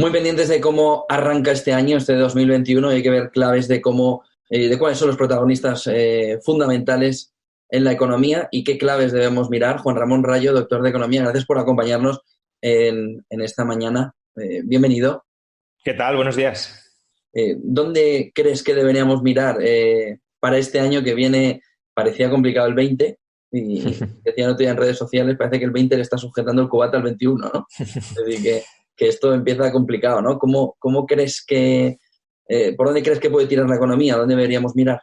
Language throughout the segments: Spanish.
Muy pendientes de cómo arranca este año, este 2021, y hay que ver claves de cómo, de cuáles son los protagonistas fundamentales en la economía y qué claves debemos mirar. Juan Ramón Rayo, doctor de Economía, gracias por acompañarnos en esta mañana. Bienvenido. ¿Qué tal? Buenos días. ¿Dónde crees que deberíamos mirar para este año que viene? Parecía complicado el 20 y decía no en redes sociales, parece que el 20 le está sujetando el cubata al 21, ¿no? Es decir, que esto empieza complicado, ¿no? ¿Cómo crees por dónde crees que puede tirar la economía? ¿Dónde deberíamos mirar?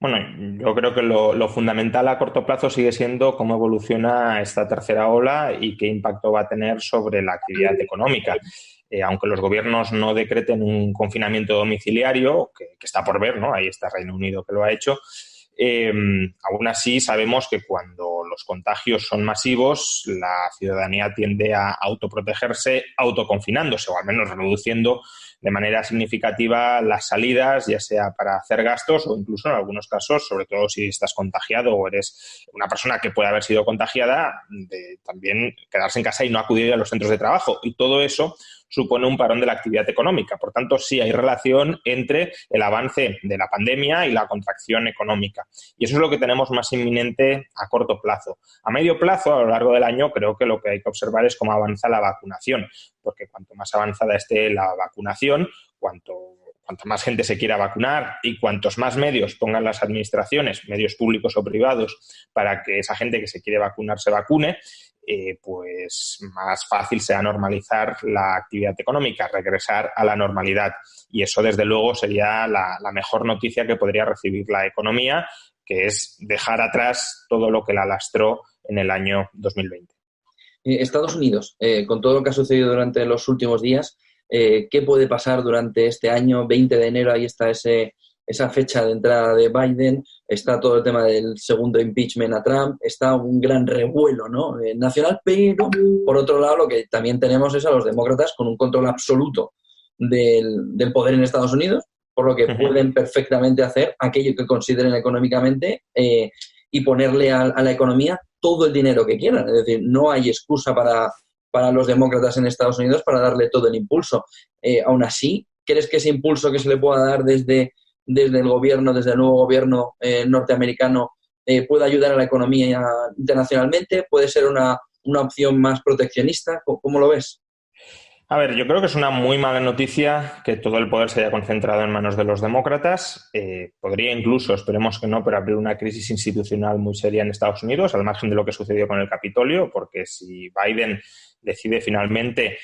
Bueno, yo creo que lo fundamental a corto plazo sigue siendo cómo evoluciona esta tercera ola y qué impacto va a tener sobre la actividad económica. Aunque los gobiernos no decreten un confinamiento domiciliario, que está por ver, ¿no? Ahí está Reino Unido que lo ha hecho. Aún así sabemos que cuando los contagios son masivos, la ciudadanía tiende a autoprotegerse autoconfinándose o al menos reduciendo de manera significativa las salidas, ya sea para hacer gastos o incluso en algunos casos, sobre todo si estás contagiado o eres una persona que puede haber sido contagiada, de también quedarse en casa y no acudir a los centros de trabajo. Y todo eso supone un parón de la actividad económica. Por tanto, sí hay relación entre el avance de la pandemia y la contracción económica. Y eso es lo que tenemos más inminente a corto plazo. A medio plazo, a lo largo del año, creo que lo que hay que observar es cómo avanza la vacunación, porque cuanto más avanzada esté la vacunación, cuanto más gente se quiera vacunar y cuantos más medios pongan las administraciones, medios públicos o privados, para que esa gente que se quiere vacunar se vacune, pues más fácil será normalizar la actividad económica, regresar a la normalidad. Y eso, desde luego, sería la mejor noticia que podría recibir la economía, que es dejar atrás todo lo que la lastró en el año 2020. Estados Unidos, con todo lo que ha sucedido durante los últimos días, ¿qué puede pasar durante este año? 20 de enero, ahí está esa fecha de entrada de Biden, está todo el tema del segundo impeachment a Trump, está un gran revuelo, ¿no? Nacional, pero por otro lado lo que también tenemos es a los demócratas con un control absoluto del poder en Estados Unidos, por lo que pueden perfectamente hacer aquello que consideren económicamente y ponerle a la economía todo el dinero que quieran. Es decir, no hay excusa para los demócratas en Estados Unidos para darle todo el impulso. Aún así, ¿crees que ese impulso que se le pueda dar desde el gobierno, desde el nuevo gobierno norteamericano, puede ayudar a la economía internacionalmente? ¿Puede ser una opción más proteccionista? ¿Cómo lo ves? A ver, yo creo que es una muy mala noticia que todo el poder se haya concentrado en manos de los demócratas. Podría incluso, esperemos que no, pero abrir una crisis institucional muy seria en Estados Unidos, al margen de lo que sucedió con el Capitolio, porque si Biden decide finalmente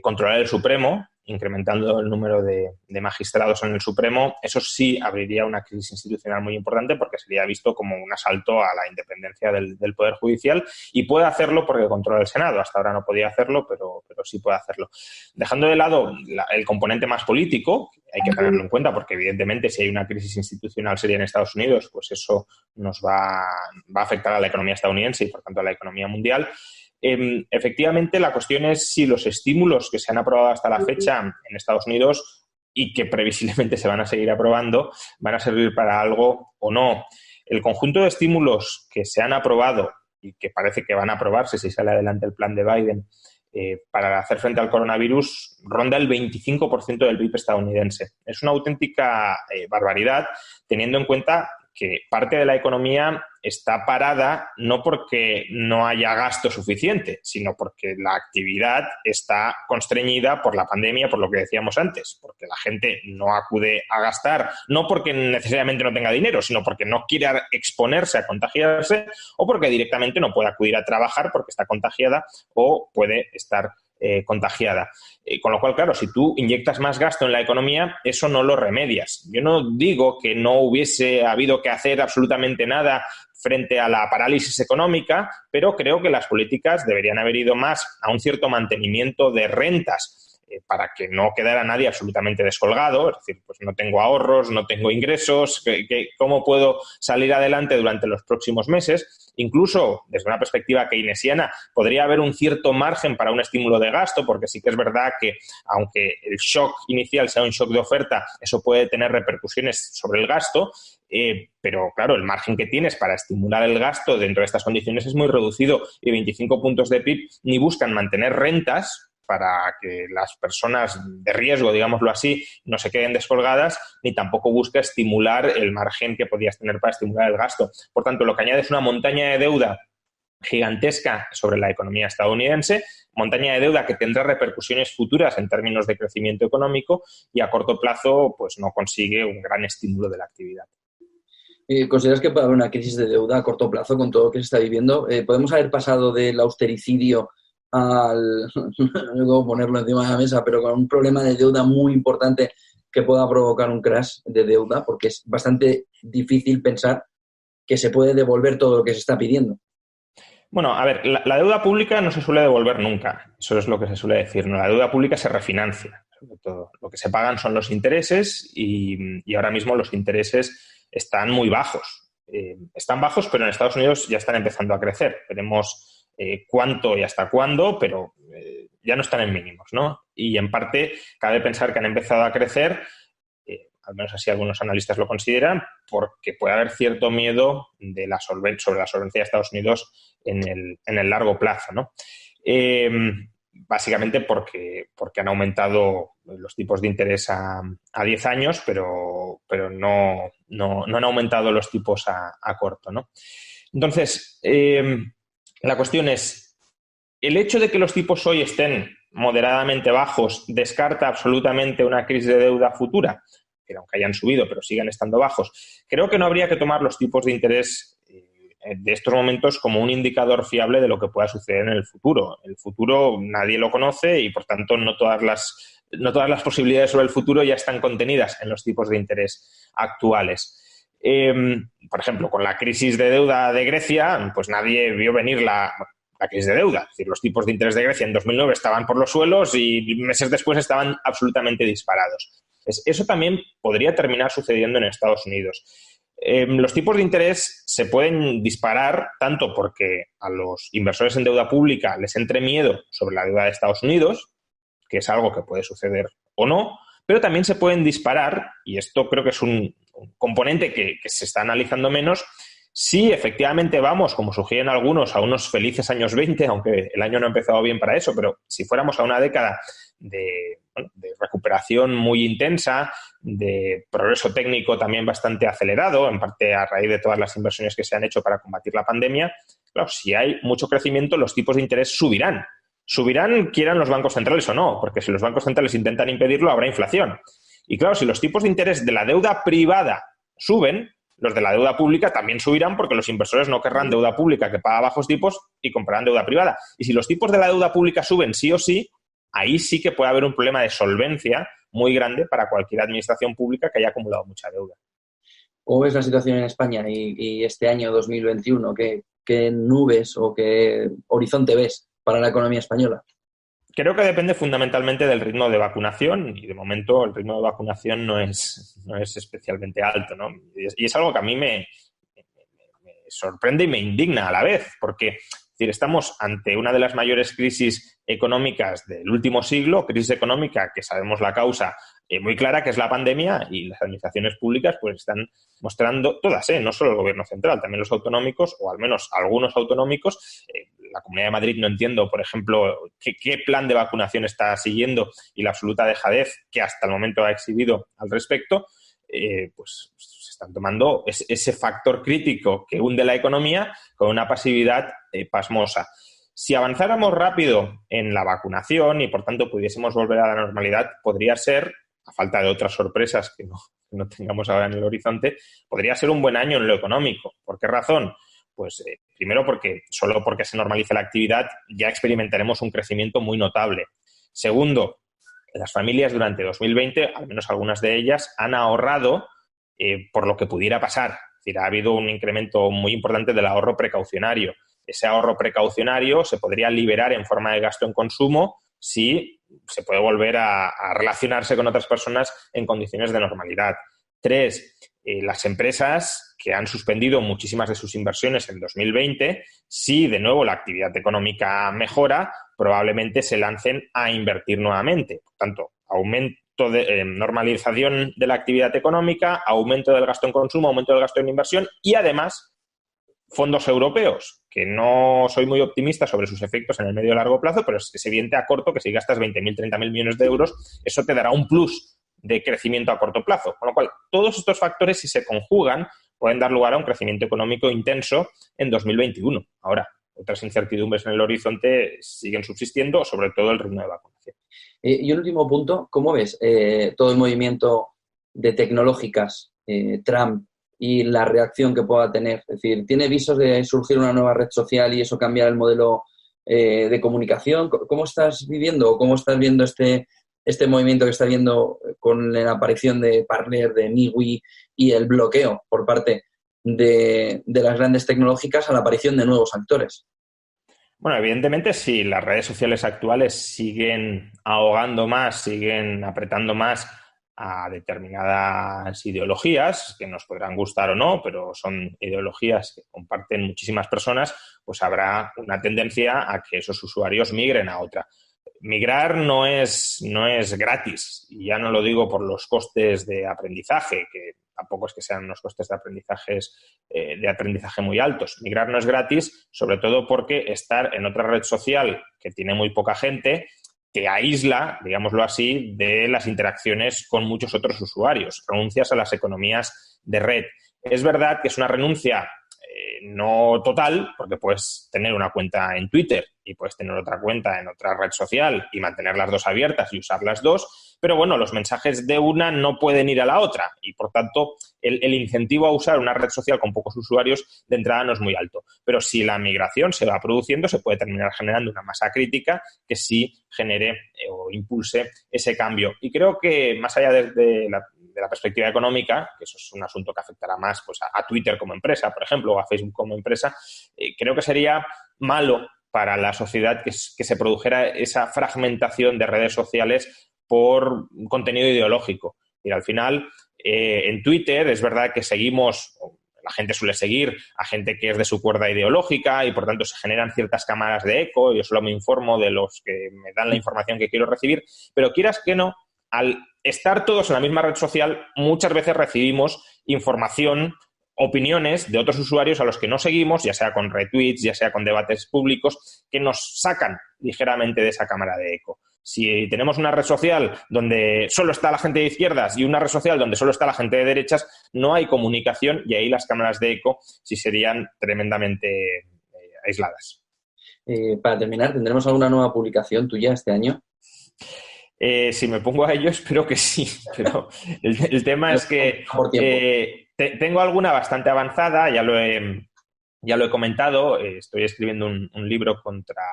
controlar el Supremo, incrementando el número de magistrados en el Supremo, eso sí abriría una crisis institucional muy importante porque sería visto como un asalto a la independencia del Poder Judicial y puede hacerlo porque controla el Senado. Hasta ahora no podía hacerlo, pero sí puede hacerlo. Dejando de lado el componente más político, hay que tenerlo en cuenta porque evidentemente si hay una crisis institucional seria en Estados Unidos, pues eso nos va a afectar a la economía estadounidense y por tanto a la economía mundial. Efectivamente, la cuestión es si los estímulos que se han aprobado hasta la fecha en Estados Unidos y que previsiblemente se van a seguir aprobando van a servir para algo o no. El conjunto de estímulos que se han aprobado y que parece que van a aprobarse si sale adelante el plan de Biden para hacer frente al coronavirus ronda el 25% del PIB estadounidense. Es una auténtica barbaridad, teniendo en cuenta que parte de la economía está parada no porque no haya gasto suficiente, sino porque la actividad está constreñida por la pandemia, por lo que decíamos antes, porque la gente no acude a gastar, no porque necesariamente no tenga dinero, sino porque no quiere exponerse a contagiarse o porque directamente no puede acudir a trabajar porque está contagiada o puede estar contagiada. Con lo cual, claro, si tú inyectas más gasto en la economía, eso no lo remedias. Yo no digo que no hubiese habido que hacer absolutamente nada frente a la parálisis económica, pero creo que las políticas deberían haber ido más a un cierto mantenimiento de rentas para que no quedara nadie absolutamente descolgado, es decir, pues no tengo ahorros, no tengo ingresos, ¿cómo puedo salir adelante durante los próximos meses? Incluso, desde una perspectiva keynesiana, podría haber un cierto margen para un estímulo de gasto, porque sí que es verdad que, aunque el shock inicial sea un shock de oferta, eso puede tener repercusiones sobre el gasto, pero claro, el margen que tienes para estimular el gasto dentro de estas condiciones es muy reducido y 25 puntos de PIB ni buscan mantener rentas para que las personas de riesgo, digámoslo así, no se queden descolgadas, ni tampoco busca estimular el margen que podías tener para estimular el gasto. Por tanto, lo que añade es una montaña de deuda gigantesca sobre la economía estadounidense, montaña de deuda que tendrá repercusiones futuras en términos de crecimiento económico y a corto plazo pues no consigue un gran estímulo de la actividad. ¿Consideras que puede haber una crisis de deuda a corto plazo con todo lo que se está viviendo? ¿Podemos haber pasado del austericidio al, no puedo ponerlo encima de la mesa, pero con un problema de deuda muy importante que pueda provocar un crash de deuda? Porque es bastante difícil pensar que se puede devolver todo lo que se está pidiendo. Bueno, a ver, la deuda pública no se suele devolver nunca. Eso es lo que se suele decir, ¿no? La deuda pública se refinancia, sobre todo. Lo que se pagan son los intereses y ahora mismo los intereses están muy bajos. Están bajos, pero en Estados Unidos ya están empezando a crecer. Veremos cuánto y hasta cuándo, pero ya no están en mínimos, ¿no? Y en parte cabe pensar que han empezado a crecer, al menos así algunos analistas lo consideran, porque puede haber cierto miedo de sobre la solvencia de Estados Unidos en el largo plazo, ¿no? Básicamente porque han aumentado los tipos de interés a 10 años, pero no han aumentado los tipos a corto, ¿no? Entonces, la cuestión es, ¿el hecho de que los tipos hoy estén moderadamente bajos descarta absolutamente una crisis de deuda futura? Que aunque hayan subido, pero siguen estando bajos. Creo que no habría que tomar los tipos de interés de estos momentos como un indicador fiable de lo que pueda suceder en el futuro. El futuro nadie lo conoce y, por tanto, no todas las posibilidades sobre el futuro ya están contenidas en los tipos de interés actuales. Por ejemplo, con la crisis de deuda de Grecia, pues nadie vio venir la crisis de deuda. Es decir, los tipos de interés de Grecia en 2009 estaban por los suelos y meses después estaban absolutamente disparados. Eso también podría terminar sucediendo en Estados Unidos. Los tipos de interés se pueden disparar tanto porque a los inversores en deuda pública les entre miedo sobre la deuda de Estados Unidos, que es algo que puede suceder o no, pero también se pueden disparar, y esto creo que es un componente que se está analizando menos, si efectivamente vamos, como sugieren algunos, a unos felices años 20, aunque el año no ha empezado bien para eso, pero si fuéramos a una década de recuperación muy intensa, de progreso técnico también bastante acelerado, en parte a raíz de todas las inversiones que se han hecho para combatir la pandemia, claro, si hay mucho crecimiento, los tipos de interés subirán. Subirán, quieran los bancos centrales o no, porque si los bancos centrales intentan impedirlo, habrá inflación. Y claro, si los tipos de interés de la deuda privada suben, los de la deuda pública también subirán porque los inversores no querrán deuda pública que paga bajos tipos y comprarán deuda privada. Y si los tipos de la deuda pública suben sí o sí, ahí sí que puede haber un problema de solvencia muy grande para cualquier administración pública que haya acumulado mucha deuda. ¿Cómo ves la situación en España y este año 2021? ¿Qué nubes o qué horizonte ves para la economía española? Creo que depende fundamentalmente del ritmo de vacunación y de momento el ritmo de vacunación no es especialmente alto, ¿no? Y es algo que a mí me sorprende y me indigna a la vez, porque es decir, estamos ante una de las mayores crisis económicas del último siglo, crisis económica que sabemos la causa muy clara, que es la pandemia, y las administraciones públicas pues están mostrando, todas, no solo el gobierno central, también los autonómicos, o al menos algunos autonómicos. La Comunidad de Madrid no entiendo, por ejemplo, qué plan de vacunación está siguiendo y la absoluta dejadez que hasta el momento ha exhibido al respecto, pues se están tomando ese factor crítico que hunde la economía con una pasividad pasmosa. Si avanzáramos rápido en la vacunación y, por tanto, pudiésemos volver a la normalidad, podría ser, a falta de otras sorpresas que no tengamos ahora en el horizonte, podría ser un buen año en lo económico. ¿Por qué razón? Pues primero solo porque se normalice la actividad ya experimentaremos un crecimiento muy notable. Segundo, las familias durante 2020, al menos algunas de ellas, han ahorrado por lo que pudiera pasar. Es decir, ha habido un incremento muy importante del ahorro precaucionario. Ese ahorro precaucionario se podría liberar en forma de gasto en consumo si se puede volver a relacionarse con otras personas en condiciones de normalidad. 3, las empresas que han suspendido muchísimas de sus inversiones en 2020, si de nuevo la actividad económica mejora, probablemente se lancen a invertir nuevamente. Por tanto, aumento de normalización de la actividad económica, aumento del gasto en consumo, aumento del gasto en inversión y además fondos europeos, que no soy muy optimista sobre sus efectos en el medio y largo plazo, pero es evidente a corto que si gastas 20.000, 30.000 millones de euros, eso te dará un plus de crecimiento a corto plazo. Con lo cual, todos estos factores, si se conjugan, pueden dar lugar a un crecimiento económico intenso en 2021. Ahora, otras incertidumbres en el horizonte siguen subsistiendo, sobre todo el ritmo de vacunación. Y un último punto, ¿cómo ves todo el movimiento de tecnológicas, Trump, y la reacción que pueda tener? Es decir, ¿tiene visos de surgir una nueva red social y eso cambiar el modelo de comunicación? ¿Cómo estás viviendo o cómo estás viendo este movimiento que está viendo con la aparición de Parler, de MeWe y el bloqueo por parte de las grandes tecnológicas a la aparición de nuevos actores? Bueno, evidentemente, si las redes sociales actuales siguen ahogando más, siguen apretando más a determinadas ideologías, que nos podrán gustar o no, pero son ideologías que comparten muchísimas personas, pues habrá una tendencia a que esos usuarios migren a otra. Migrar no es gratis, y ya no lo digo por los costes de aprendizaje, que tampoco es que sean unos costes de aprendizaje muy altos. Migrar no es gratis, sobre todo porque estar en otra red social que tiene muy poca gente te aísla, digámoslo así, de las interacciones con muchos otros usuarios. Renuncias a las economías de red. Es verdad que es una renuncia no total, porque puedes tener una cuenta en Twitter y puedes tener otra cuenta en otra red social y mantener las dos abiertas y usar las dos, pero bueno, los mensajes de una no pueden ir a la otra y, por tanto, el incentivo a usar una red social con pocos usuarios de entrada no es muy alto. Pero si la migración se va produciendo, se puede terminar generando una masa crítica que sí genere o impulse ese cambio. Y creo que, más allá de la perspectiva económica, que eso es un asunto que afectará más pues, a Twitter como empresa, por ejemplo, o a Facebook como empresa, creo que sería malo para la sociedad que se produjera esa fragmentación de redes sociales por contenido ideológico. Y al final, en Twitter es verdad que la gente suele seguir a gente que es de su cuerda ideológica y, por tanto, se generan ciertas cámaras de eco. Yo solo me informo de los que me dan la información que quiero recibir, pero quieras que no, al estar todos en la misma red social, muchas veces recibimos información, opiniones de otros usuarios a los que no seguimos, ya sea con retweets, ya sea con debates públicos, que nos sacan ligeramente de esa cámara de eco. Si tenemos una red social donde solo está la gente de izquierdas y una red social donde solo está la gente de derechas, no hay comunicación y ahí las cámaras de eco sí serían tremendamente aisladas. Para terminar, ¿tendremos alguna nueva publicación tuya este año? Si me pongo a ello, espero que sí, pero el tema es que tengo alguna bastante avanzada, ya lo he comentado, estoy escribiendo un libro contra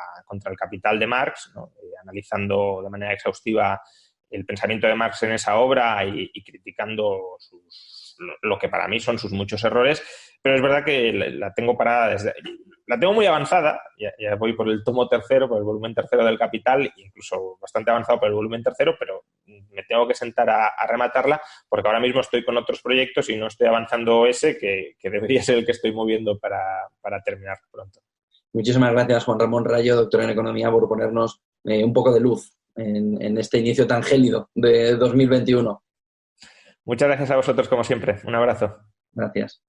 el capital de Marx, ¿no? Analizando de manera exhaustiva el pensamiento de Marx en esa obra y criticando lo que para mí son sus muchos errores, pero es verdad que la tengo parada la tengo muy avanzada, ya voy por el tomo tercero, por el volumen tercero del Capital, incluso bastante avanzado por el volumen tercero, pero me tengo que sentar a rematarla porque ahora mismo estoy con otros proyectos y no estoy avanzando ese, que debería ser el que estoy moviendo para terminar pronto. Muchísimas gracias, Juan Ramón Rayo, doctor en Economía, por ponernos un poco de luz en este inicio tan gélido de 2021. Muchas gracias a vosotros, como siempre. Un abrazo. Gracias.